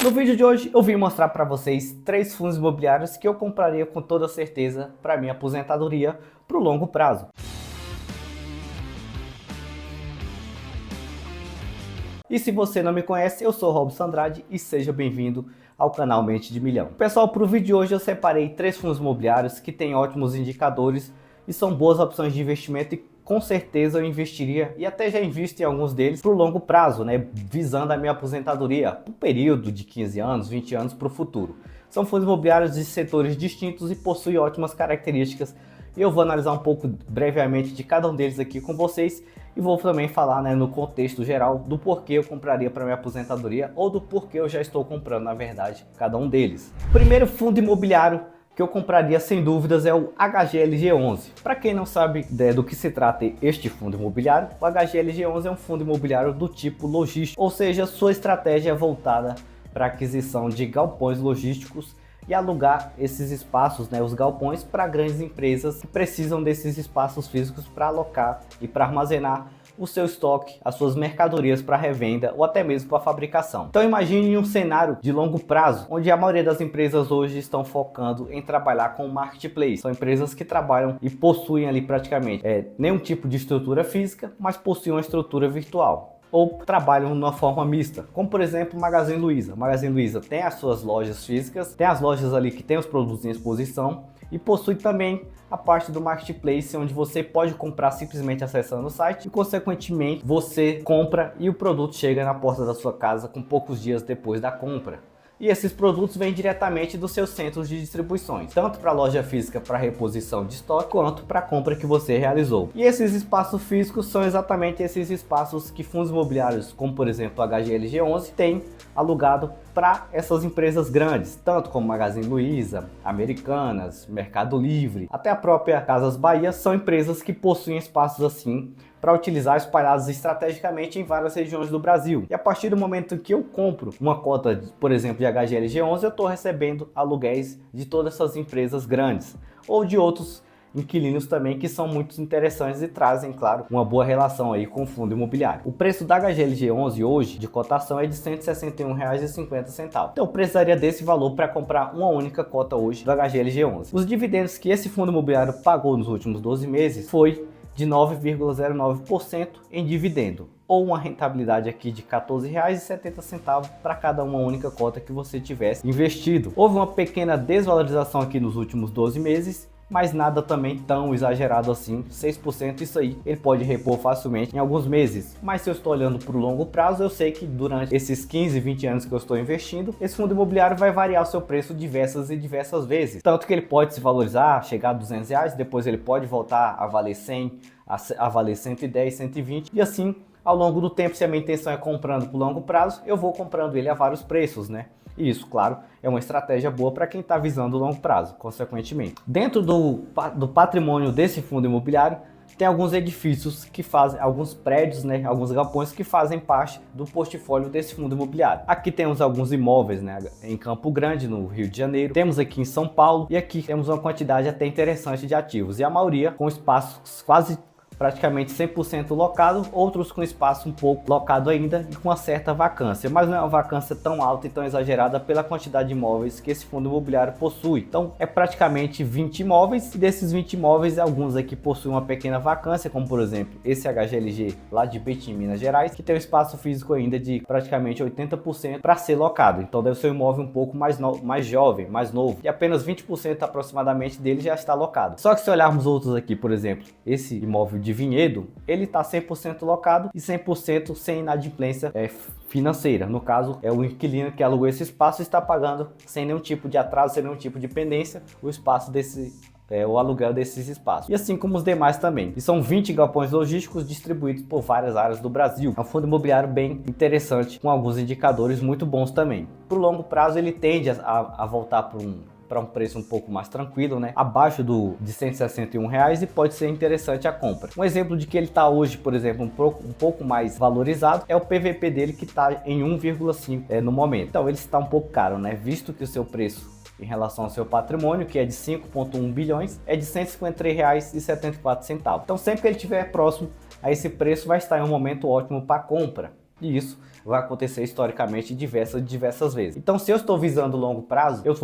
No vídeo de hoje eu vim mostrar para vocês 3 fundos imobiliários que eu compraria com toda certeza para minha aposentadoria para o longo prazo. E se você não me conhece, eu sou Robson Andrade e seja bem-vindo ao canal Mente de Milhão. Pessoal, para o vídeo de hoje eu separei 3 fundos imobiliários que têm ótimos indicadores e são boas opções de investimento e com certeza eu investiria e até já invisto em alguns deles para o longo prazo, né, visando a minha aposentadoria por período de 15 anos, 20 anos para o futuro. São fundos imobiliários de setores distintos e possuem ótimas características. Eu vou analisar um pouco brevemente de cada um deles aqui com vocês e vou também falar, né, no contexto geral do porquê eu compraria para minha aposentadoria ou do porquê eu já estou comprando, na verdade, cada um deles. O primeiro fundo imobiliário que eu compraria sem dúvidas é o HGLG11. Para quem não sabe do que se trata este fundo imobiliário, o HGLG11 é um fundo imobiliário do tipo logístico, ou seja, sua estratégia é voltada para a aquisição de galpões logísticos e alugar esses espaços, né, os galpões, para grandes empresas que precisam desses espaços físicos para alocar e para armazenar o seu estoque, as suas mercadorias para revenda ou até mesmo para fabricação. Então imagine um cenário de longo prazo, onde a maioria das empresas hoje estão focando em trabalhar com marketplace. São empresas que trabalham e possuem ali praticamente nenhum tipo de estrutura física, mas possuem uma estrutura virtual. Ou trabalham numa forma mista, como por exemplo o Magazine Luiza. Magazine Luiza tem as suas lojas físicas, tem as lojas ali que tem os produtos em exposição e possui também a parte do marketplace, onde você pode comprar simplesmente acessando o site e consequentemente você compra e o produto chega na porta da sua casa com poucos dias depois da compra. E esses produtos vêm diretamente dos seus centros de distribuições, tanto para a loja física para reposição de estoque, quanto para a compra que você realizou. E esses espaços físicos são exatamente esses espaços que fundos imobiliários, como por exemplo o HGLG11, tem alugado para essas empresas grandes, tanto como Magazine Luiza, Americanas, Mercado Livre, até a própria Casas Bahia, são empresas que possuem espaços assim para utilizar espalhados estrategicamente em várias regiões do Brasil. E a partir do momento que eu compro uma cota, por exemplo, de HGLG11, eu estou recebendo aluguéis de todas essas empresas grandes ou de outros inquilinos também que são muito interessantes e trazem, claro, uma boa relação aí com o fundo imobiliário. O preço da HGLG11 hoje de cotação é de R$ 161,50. Então eu precisaria desse valor para comprar uma única cota hoje do HGLG11. Os dividendos que esse fundo imobiliário pagou nos últimos 12 meses foi de 9,09% em dividendo, ou uma rentabilidade aqui de R$ 14,70 para cada uma única cota que você tivesse investido. Houve uma pequena desvalorização aqui nos últimos 12 meses, mas nada também tão exagerado assim, 6%, isso aí ele pode repor facilmente em alguns meses. Mas se eu estou olhando para o longo prazo, eu sei que durante esses 15, 20 anos que eu estou investindo, esse fundo imobiliário vai variar o seu preço diversas vezes. Tanto que ele pode se valorizar, chegar a R$200, depois ele pode voltar a valer 100, a valer 110, 120 e assim ao longo do tempo. Se a minha intenção é comprando por longo prazo, eu vou comprando ele a vários preços, né? E isso, claro, é uma estratégia boa para quem está visando o longo prazo, consequentemente. Dentro do patrimônio desse fundo imobiliário, tem alguns edifícios que fazem, alguns prédios, né, alguns galpões que fazem parte do portfólio desse fundo imobiliário. Aqui temos alguns imóveis, né, em Campo Grande, no Rio de Janeiro, temos aqui em São Paulo e aqui temos uma quantidade até interessante de ativos e a maioria com espaços quase praticamente 100% locado, outros com espaço um pouco locado ainda e com uma certa vacância, mas não é uma vacância tão alta e tão exagerada pela quantidade de imóveis que esse fundo imobiliário possui. Então é praticamente 20 imóveis e desses 20 imóveis, alguns aqui possuem uma pequena vacância, como por exemplo esse HGLG lá de Betim, Minas Gerais, que tem um espaço físico ainda de praticamente 80% para ser locado. Então deve ser um imóvel um pouco mais jovem, mais novo, e apenas 20% aproximadamente dele já está locado. Só que se olharmos outros aqui, por exemplo, esse imóvel de Vinhedo, ele está 100% locado e 100% sem inadimplência financeira. No caso, é o inquilino que alugou esse espaço e está pagando sem nenhum tipo de atraso, sem nenhum tipo de pendência, o espaço o aluguel desses espaços. E assim como os demais também. E são 20 galpões logísticos distribuídos por várias áreas do Brasil. É um fundo imobiliário bem interessante, com alguns indicadores muito bons também. Para o longo prazo, ele tende a voltar para um preço um pouco mais tranquilo, né? Abaixo de R$ 161 e pode ser interessante a compra. Um exemplo de que ele está hoje, por exemplo, um pouco mais valorizado é o PVP dele, que está em 1,5 no momento. Então ele está um pouco caro, né? Visto que o seu preço em relação ao seu patrimônio, que é de 5,1 bilhões, é de R$ 153,74. Então sempre que ele estiver próximo a esse preço, vai estar em um momento ótimo para compra. E isso vai acontecer historicamente diversas vezes. Então, se eu estou visando longo prazo, eu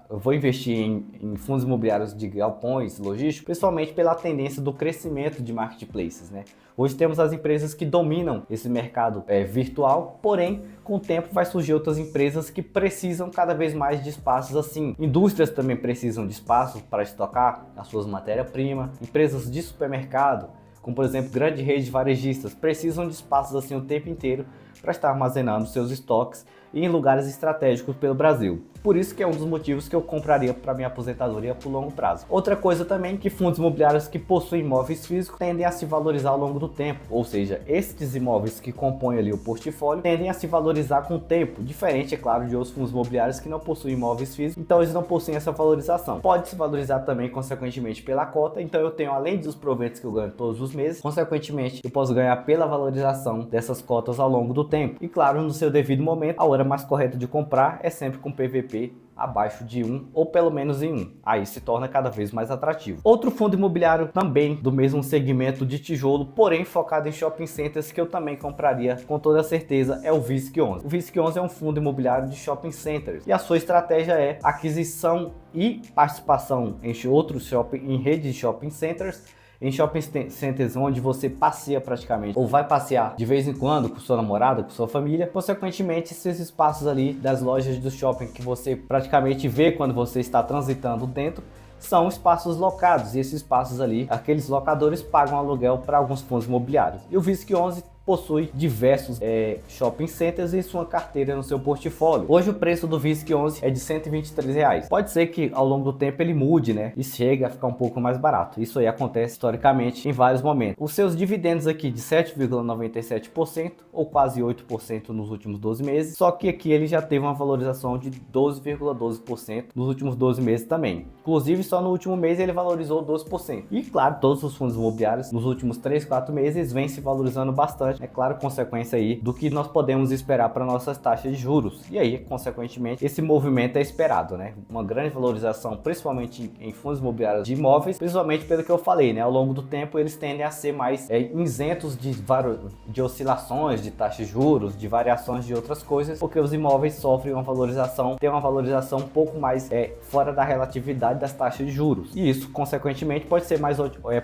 vou investir em fundos imobiliários de galpões logísticos, principalmente pela tendência do crescimento de marketplaces, né? Hoje temos as empresas que dominam esse mercado virtual, porém, com o tempo vai surgir outras empresas que precisam cada vez mais de espaços assim. Indústrias também precisam de espaços para estocar as suas matérias-primas, empresas de supermercado, como por exemplo grandes redes varejistas, precisam de espaços assim o tempo inteiro para estar armazenando seus estoques em lugares estratégicos pelo Brasil. Por isso que é um dos motivos que eu compraria para minha aposentadoria por longo prazo. Outra coisa também que fundos imobiliários que possuem imóveis físicos tendem a se valorizar ao longo do tempo, ou seja, estes imóveis que compõem ali o portfólio tendem a se valorizar com o tempo, diferente, é claro, de outros fundos imobiliários que não possuem imóveis físicos, então eles não possuem essa valorização. Pode se valorizar também, consequentemente, pela cota, então eu tenho, além dos proventos que eu ganho todos os meses, consequentemente, eu posso ganhar pela valorização dessas cotas ao longo do tempo. E claro, no seu devido momento, a hora mais correta de comprar é sempre com PVP abaixo de 1 ou pelo menos em 1. Aí se torna cada vez mais atrativo. Outro fundo imobiliário também do mesmo segmento de tijolo, porém focado em shopping centers, que eu também compraria com toda certeza, é o VISC11. O VISC11 é um fundo imobiliário de shopping centers e a sua estratégia é aquisição e participação em redes de shopping centers, em shopping centers onde você passeia praticamente, ou vai passear de vez em quando com sua namorada, com sua família. Consequentemente, esses espaços ali das lojas do shopping que você praticamente vê quando você está transitando dentro, são espaços locados, e esses espaços ali, aqueles locadores pagam aluguel para alguns fundos imobiliários. E o VISC11 possui diversos shopping centers em sua carteira no seu portfólio. Hoje o preço do VISC11 é de R$123. Pode ser que ao longo do tempo ele mude, né? E chegue a ficar um pouco mais barato. Isso aí acontece historicamente em vários momentos. Os seus dividendos aqui de 7,97% ou quase 8% nos últimos 12 meses. Só que aqui ele já teve uma valorização de 12,12% nos últimos 12 meses também. Inclusive só no último mês ele valorizou 12%. E claro, todos os fundos imobiliários nos últimos 3, 4 meses vêm se valorizando bastante. É claro, consequência aí do que nós podemos esperar para nossas taxas de juros. E aí, consequentemente, esse movimento é esperado, né? Uma grande valorização, principalmente em fundos imobiliários de imóveis, principalmente pelo que eu falei, né? Ao longo do tempo, eles tendem a ser mais isentos de oscilações, de taxas de juros, de variações de outras coisas, porque os imóveis sofrem uma valorização, tem uma valorização um pouco mais fora da relatividade das taxas de juros. E isso, consequentemente, pode ser mais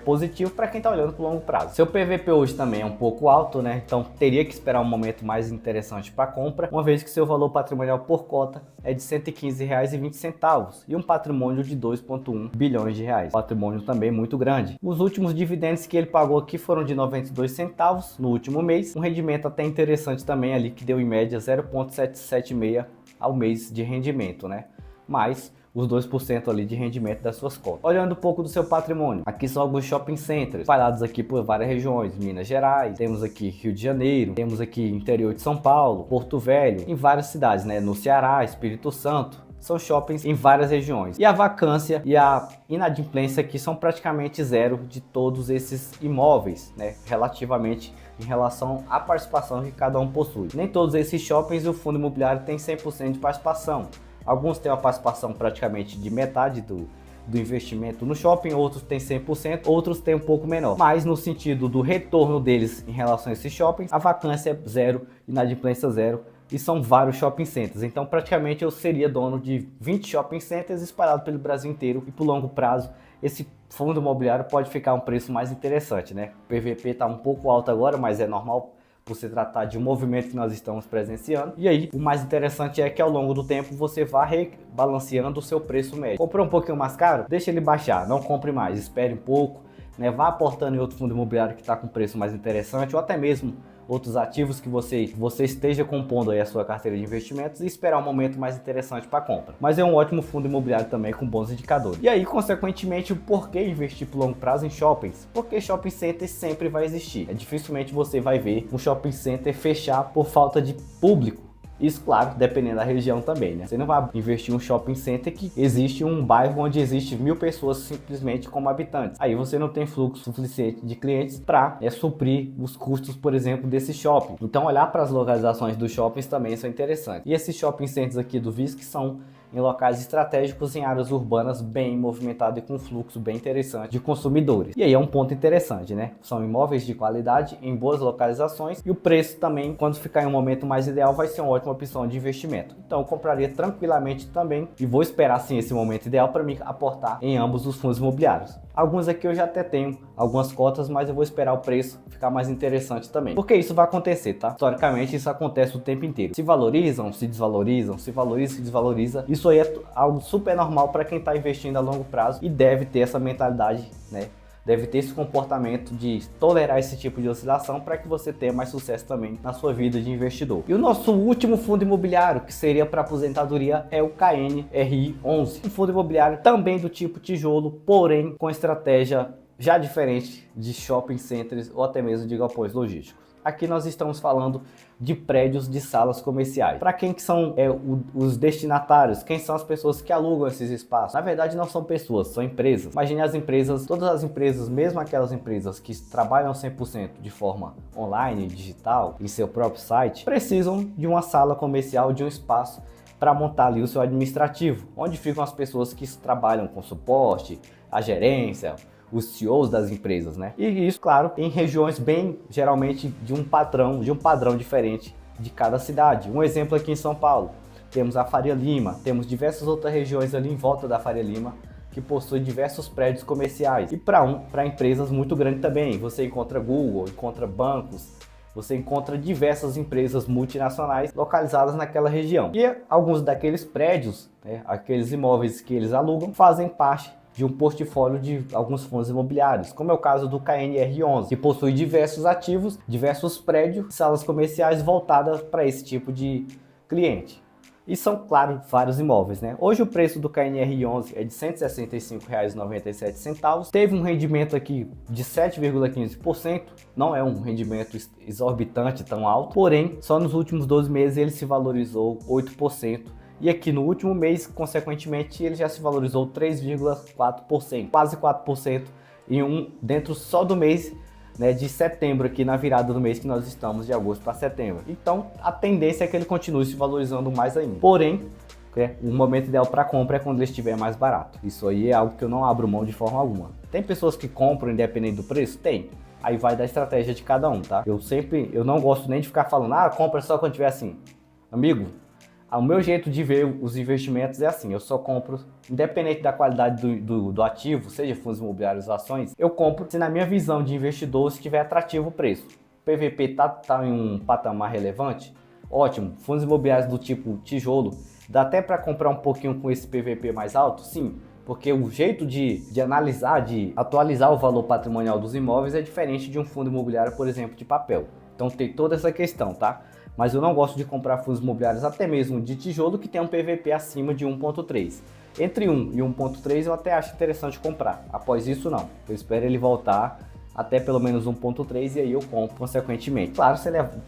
positivo para quem está olhando para o longo prazo. Seu PVP hoje também é um pouco alto, né? Então teria que esperar um momento mais interessante para compra, uma vez que seu valor patrimonial por cota é de R$ 115,20 e um patrimônio de 2,1 bilhões de reais. Patrimônio também muito grande. Os últimos dividendos que ele pagou aqui foram de 92 centavos no último mês, um rendimento até interessante também ali, que deu em média 0,776 ao mês de rendimento, né? Mas os 2% ali de rendimento das suas cotas. Olhando um pouco do seu patrimônio, aqui são alguns shopping centers espalhados aqui por várias regiões, Minas Gerais, temos aqui Rio de Janeiro, temos aqui interior de São Paulo, Porto Velho, em várias cidades, né? No Ceará, Espírito Santo. São shoppings em várias regiões. E a vacância e a inadimplência aqui são praticamente zero de todos esses imóveis, né? Relativamente em relação à participação que cada um possui. Nem todos esses shoppings o fundo imobiliário tem 100% de participação. Alguns têm uma participação praticamente de metade do investimento no shopping, outros têm 100%, outros têm um pouco menor. Mas no sentido do retorno deles em relação a esses shoppings, a vacância é zero, inadimplência zero, e são vários shopping centers. Então praticamente eu seria dono de 20 shopping centers espalhados pelo Brasil inteiro, e por longo prazo esse fundo imobiliário pode ficar um preço mais interessante, né? O PVP está um pouco alto agora, mas é normal por se tratar de um movimento que nós estamos presenciando. E aí, o mais interessante é que ao longo do tempo você vá rebalanceando o seu preço médio. Comprou um pouquinho mais caro? Deixa ele baixar, não compre mais, espere um pouco, né? Vá aportando em outro fundo imobiliário que está com preço mais interessante, ou até mesmo outros ativos que você esteja compondo aí a sua carteira de investimentos, e esperar um momento mais interessante para compra. Mas é um ótimo fundo imobiliário também com bons indicadores. E aí, consequentemente, o porquê investir por longo prazo em shoppings? Porque shopping center sempre vai existir. Dificilmente você vai ver um shopping center fechar por falta de público. Isso, claro, dependendo da região também, né? Você não vai investir em um shopping center que existe um bairro onde existe 1000 pessoas simplesmente como habitantes. Aí você não tem fluxo suficiente de clientes para suprir os custos, por exemplo, desse shopping. Então, olhar para as localizações dos shoppings também são interessantes. E esses shopping centers aqui do VISC são em locais estratégicos em áreas urbanas bem movimentadas e com fluxo bem interessante de consumidores. E aí é um ponto interessante, né? São imóveis de qualidade em boas localizações e o preço também, quando ficar em um momento mais ideal, vai ser uma ótima opção de investimento. Então eu compraria tranquilamente também e vou esperar sim esse momento ideal para me aportar em ambos os fundos imobiliários. Alguns aqui eu já até tenho algumas cotas, mas eu vou esperar o preço ficar mais interessante também. Porque isso vai acontecer, tá? Historicamente isso acontece o tempo inteiro. Se valorizam, se desvalorizam, se valoriza, se desvaloriza. Isso aí é algo super normal para quem está investindo a longo prazo e deve ter essa mentalidade, né? Deve ter esse comportamento de tolerar esse tipo de oscilação para que você tenha mais sucesso também na sua vida de investidor. E o nosso último fundo imobiliário, que seria para aposentadoria, é o KNRI11. Um fundo imobiliário também do tipo tijolo, porém com estratégia já diferente de shopping centers ou até mesmo de galpões logísticos. Aqui nós estamos falando de prédios de salas comerciais. Para quem que são os destinatários? Quem são as pessoas que alugam esses espaços? Na verdade não são pessoas, são empresas. Imagine as empresas, todas as empresas, mesmo aquelas empresas que trabalham 100% de forma online, digital, em seu próprio site, precisam de uma sala comercial, de um espaço para montar ali o seu administrativo, onde ficam as pessoas que trabalham com suporte, a gerência, os CEOs das empresas, né? E isso, claro, em regiões bem, geralmente, de um padrão diferente de cada cidade. Um exemplo aqui em São Paulo, temos a Faria Lima, temos diversas outras regiões ali em volta da Faria Lima, que possuem diversos prédios comerciais. E para empresas muito grandes também, você encontra Google, encontra bancos, você encontra diversas empresas multinacionais localizadas naquela região. E alguns daqueles prédios, né, aqueles imóveis que eles alugam, fazem parte de um portfólio de alguns fundos imobiliários, como é o caso do KNR11, que possui diversos ativos, diversos prédios, salas comerciais voltadas para esse tipo de cliente. E são, claro, vários imóveis, né? Hoje o preço do KNR11 é de R$ 165,97. Teve um rendimento aqui de 7,15%. Não é um rendimento exorbitante tão alto, porém, só nos últimos 12 meses ele se valorizou 8%. E aqui no último mês, consequentemente, ele já se valorizou 3,4%, quase 4% dentro só do mês, né, de setembro, aqui na virada do mês que nós estamos, de agosto para setembro. Então a tendência é que ele continue se valorizando mais ainda. Porém, o momento ideal para compra é quando ele estiver mais barato. Isso aí é algo que eu não abro mão de forma alguma. Tem pessoas que compram independente do preço? Tem. Aí vai da estratégia de cada um, tá? Eu não gosto nem de ficar falando, compra só quando tiver assim. Amigo, o meu jeito de ver os investimentos é assim, eu só compro, independente da qualidade do ativo, seja fundos imobiliários ou ações, eu compro se na minha visão de investidor estiver atrativo o preço. O PVP tá em um patamar relevante? Ótimo. Fundos imobiliários do tipo tijolo, dá até para comprar um pouquinho com esse PVP mais alto? Sim, porque o jeito de analisar, de atualizar o valor patrimonial dos imóveis é diferente de um fundo imobiliário, por exemplo, de papel. Então tem toda essa questão, tá? Mas eu não gosto de comprar fundos imobiliários, até mesmo de tijolo, que tem um PVP acima de 1,3. Entre 1 e 1,3 eu até acho interessante comprar. Após isso, não. Eu espero ele voltar até pelo menos 1,3 e aí eu compro consequentemente. Claro,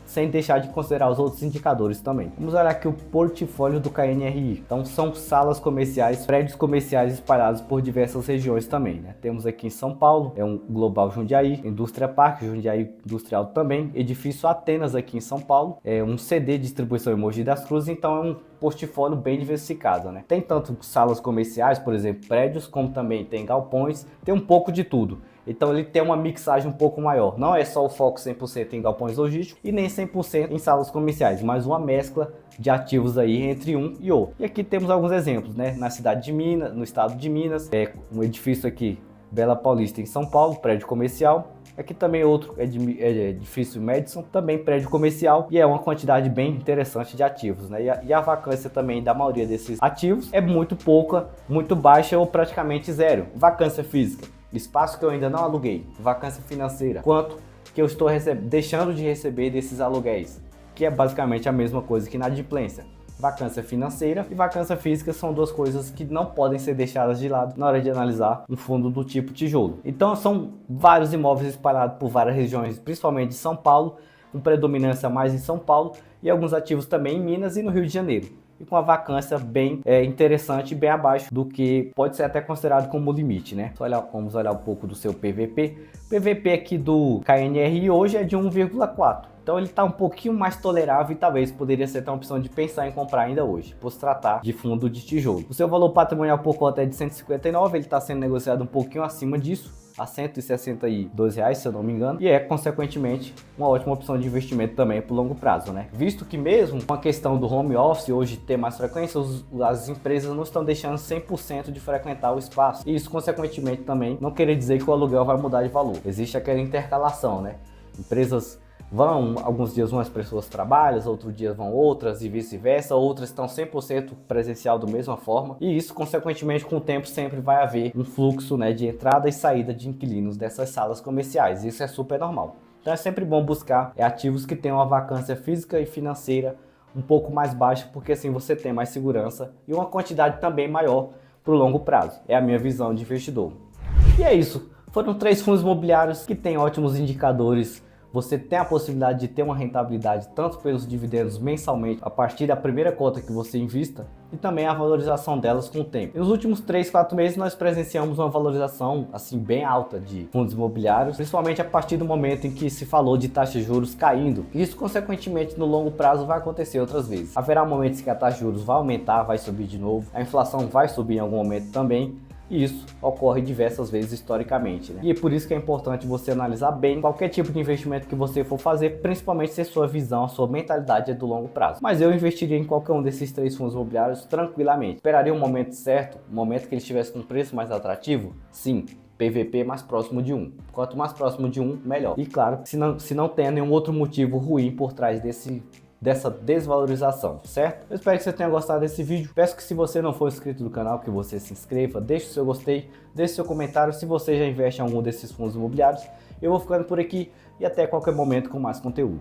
sem deixar de considerar os outros indicadores também. Vamos olhar aqui o portfólio do KNRI. Então são salas comerciais, prédios comerciais espalhados por diversas regiões também, né? Temos aqui em São Paulo, é um Global Jundiaí, Indústria Parque, Jundiaí Industrial também, Edifício Atenas aqui em São Paulo, é um CD Distribuição em Mogi das Cruzes, então é um portfólio bem diversificado, né? Tem tanto salas comerciais, por exemplo, prédios, como também tem galpões, tem um pouco de tudo. Então ele tem uma mixagem um pouco maior. Não é só o foco 100% em galpões logísticos e nem 100% em salas comerciais, mas uma mescla de ativos aí entre um e outro. E aqui temos alguns exemplos, né? Na cidade de Minas, no estado de Minas, um edifício aqui, Bela Paulista em São Paulo, prédio comercial. Aqui também outro edifício Madison, também prédio comercial, e é uma quantidade bem interessante de ativos, né? E a vacância também da maioria desses ativos é muito pouca, muito baixa ou praticamente zero. Vacância física, espaço que eu ainda não aluguei. Vacância financeira, quanto que eu estou deixando de receber desses aluguéis, que é basicamente a mesma coisa que na adimplência. Vacância financeira e vacância física são duas coisas que não podem ser deixadas de lado na hora de analisar um fundo do tipo tijolo. Então são vários imóveis espalhados por várias regiões, principalmente de São Paulo, com predominância mais em São Paulo, e alguns ativos também em Minas e no Rio de Janeiro. E com a vacância bem interessante e bem abaixo do que pode ser até considerado como limite, né? Vamos olhar um pouco do seu PVP. O PVP aqui do KNRI hoje é de 1,4. Então ele está um pouquinho mais tolerável e talvez poderia ser até uma opção de pensar em comprar ainda hoje, por se tratar de fundo de tijolo. O seu valor patrimonial por cota é de 159, ele está sendo negociado um pouquinho acima disso, a R$162, se eu não me engano, e é consequentemente uma ótima opção de investimento também por longo prazo, né? Visto que mesmo com a questão do home office hoje ter mais frequência, as empresas não estão deixando 100% de frequentar o espaço, e isso consequentemente também não quer dizer que o aluguel vai mudar de valor. Existe aquela intercalação, né? Empresas vão, alguns dias umas pessoas trabalham, outros dias vão outras e vice-versa, outras estão 100% presencial da mesma forma, e isso consequentemente com o tempo sempre vai haver um fluxo, né, de entrada e saída de inquilinos dessas salas comerciais. Isso é super normal. Então é sempre bom buscar ativos que tenham uma vacância física e financeira um pouco mais baixa, porque assim você tem mais segurança e uma quantidade também maior para o longo prazo. É a minha visão de investidor. E é isso, foram 3 fundos imobiliários que têm ótimos indicadores. Você tem a possibilidade de ter uma rentabilidade tanto pelos dividendos mensalmente a partir da primeira cota que você invista e também a valorização delas com o tempo. E nos últimos 3-4 meses nós presenciamos uma valorização assim bem alta de fundos imobiliários, principalmente a partir do momento em que se falou de taxa de juros caindo. Isso consequentemente no longo prazo vai acontecer outras vezes. Haverá momentos que a taxa de juros vai aumentar, vai subir de novo, a inflação vai subir em algum momento também. E isso ocorre diversas vezes historicamente, né? E é por isso que é importante você analisar bem qualquer tipo de investimento que você for fazer, principalmente se a sua visão, a sua mentalidade é do longo prazo. Mas eu investiria em qualquer um desses 3 fundos imobiliários tranquilamente. Esperaria um momento certo, um momento que ele estivesse com um preço mais atrativo? Sim. PVP mais próximo de 1. Quanto mais próximo de 1, melhor. E claro, se não tem nenhum outro motivo ruim por trás dessa desvalorização, certo? Eu espero que você tenha gostado desse vídeo. Peço que se você não for inscrito no canal, que você se inscreva, deixe o seu gostei, deixe seu comentário se você já investe em algum desses fundos imobiliários. Eu vou ficando por aqui e até qualquer momento com mais conteúdo.